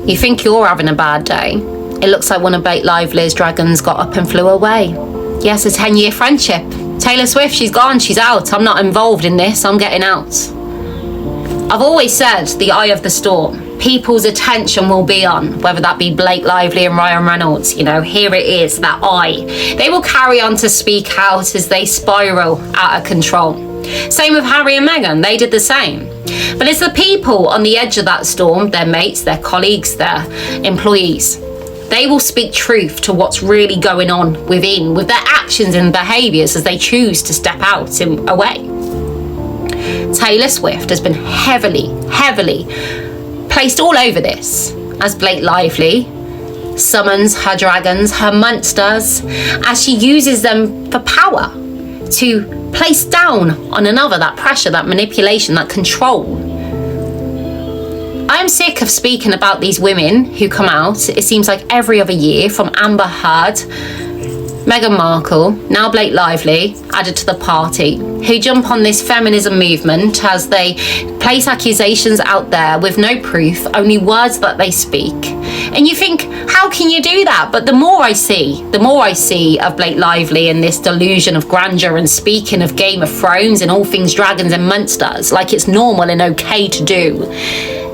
You think you're having a bad day. It looks like one of Blake Lively's dragons got up and flew away. Yes, a 10-year friendship. Taylor Swift, she's gone, she's out. I'm not involved in this, I'm getting out. I've always said the eye of the storm. People's attention will be on, whether that be Blake Lively and Ryan Reynolds. You know, here it is, that eye. They will carry on to speak out as they spiral out of control. Same with Harry and Meghan, they did the same. But it's the people on the edge of that storm, their mates, their colleagues, their employees. They will speak truth to what's really going on within, with their actions and behaviours as they choose to step out and away. Taylor Swift has been heavily placed all over this as Blake Lively summons her dragons, her monsters, as she uses them for power to place down on another that pressure, that manipulation, that control. I'm sick of speaking about these women who come out, it seems like every other year, from Amber Heard, Meghan Markle, now Blake Lively, added to the party, who jump on this feminism movement as they place accusations out there with no proof, only words that they speak. And you think, how can you do that? But the more I see of Blake Lively and this delusion of grandeur and speaking of Game of Thrones and all things dragons and monsters, like it's normal and okay to do.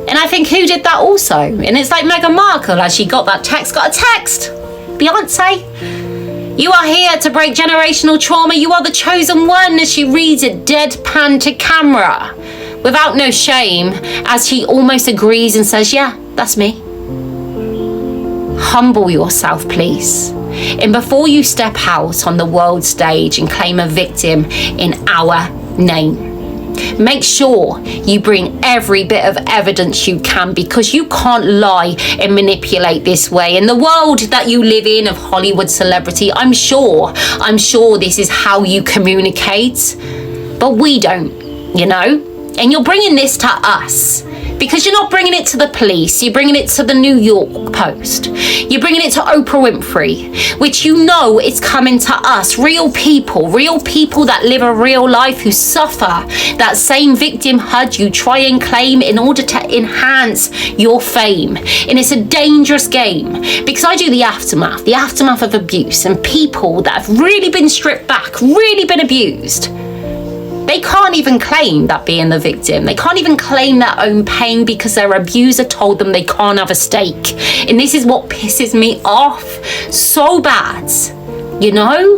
And I think, who did that also? And it's like Meghan Markle, as she got a text, Beyonce, you are here to break generational trauma. You are the chosen one, as she reads it deadpan to camera, without no shame, as she almost agrees and says, yeah, that's me. Humble yourself, please. And before you step out on the world stage and claim a victim in our name, make sure you bring every bit of evidence you can, because you can't lie and manipulate this way. In the world that you live in of Hollywood celebrity, I'm sure this is how you communicate, but we don't, you know? And you're bringing this to us, because you're not bringing it to the police, you're bringing it to the New York Post, you're bringing it to Oprah Winfrey, which you know is coming to us, real people that live a real life, who suffer that same victimhood you try and claim in order to enhance your fame. And it's a dangerous game, because I do the aftermath of abuse, and people that have really been stripped back, really been abused. They can't even claim that being the victim. They can't even claim their own pain, because their abuser told them they can't have a stake. And this is what pisses me off so bad, you know?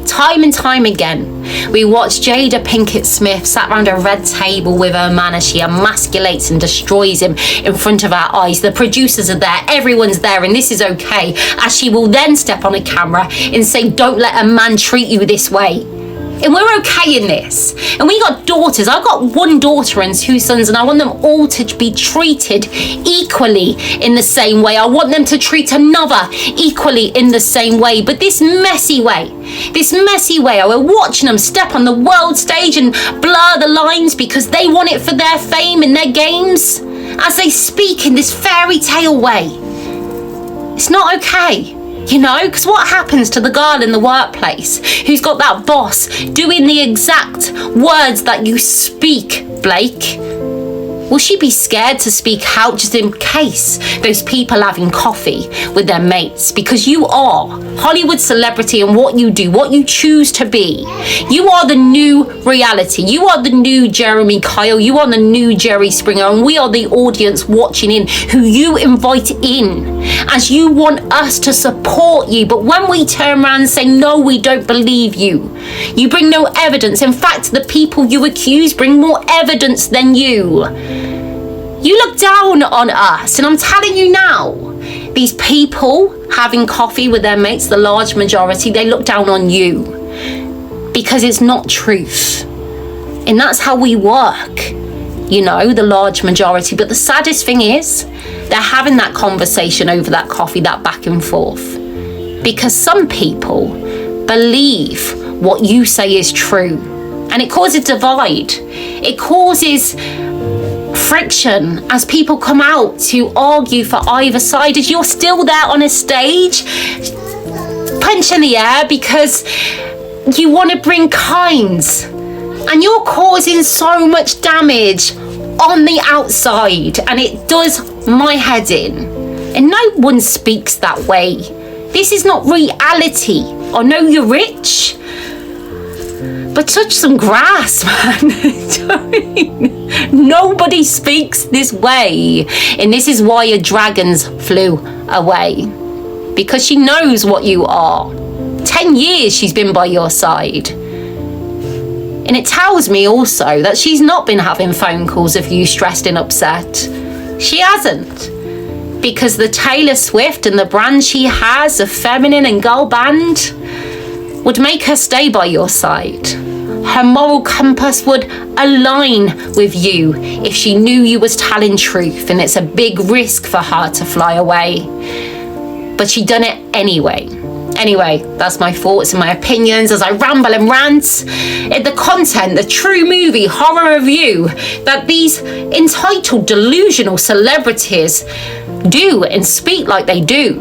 Time and time again, we watch Jada Pinkett Smith sat around a red table with her man as she emasculates and destroys him in front of our eyes. The producers are there, everyone's there, and this is okay, as she will then step on a camera and say, don't let a man treat you this way. And we're okay in this. And we got daughters. I've got one daughter and two sons, and I want them all to be treated equally in the same way. I want them to treat another equally in the same way. But this messy way, we're watching them step on the world stage and blur the lines because they want it for their fame and their games, as they speak in this fairy tale way. It's not okay. You know, because what happens to the girl in the workplace who's got that boss doing the exact words that you speak, Blake? Will she be scared to speak out just in case those people are having coffee with their mates? Because you are Hollywood celebrity, and what you do, what you choose to be. You are the new reality. You are the new Jeremy Kyle. You are the new Jerry Springer. And we are the audience watching in, who you invite in as you want us to support you. But when we turn around and say, no, we don't believe you, you bring no evidence. In fact, the people you accuse bring more evidence than you. You look down on us, and I'm telling you now, these people having coffee with their mates, the large majority, they look down on you because it's not truth. And that's how we work, you know, the large majority. But the saddest thing is, they're having that conversation over that coffee, that back and forth, because some people believe what you say is true, and it causes divide. It causes friction as people come out to argue for either side, as you're still there on a stage punching the air because you want to bring kinds, and you're causing so much damage on the outside, and it does my head in. And no one speaks that way. This is not reality. I know you're rich, but touch some grass, man. Nobody speaks this way. And this is why your dragons flew away. Because she knows what you are. 10 years she's been by your side. And it tells me also that she's not been having phone calls of you stressed and upset. She hasn't. Because the Taylor Swift and the brand she has of feminine and girl band would make her stay by your side. Her moral compass would align with you if she knew you was telling truth, and it's a big risk for her to fly away. But she done it anyway. Anyway, that's my thoughts and my opinions as I ramble and rant. The content, the true movie horror review that these entitled delusional celebrities do and speak like they do.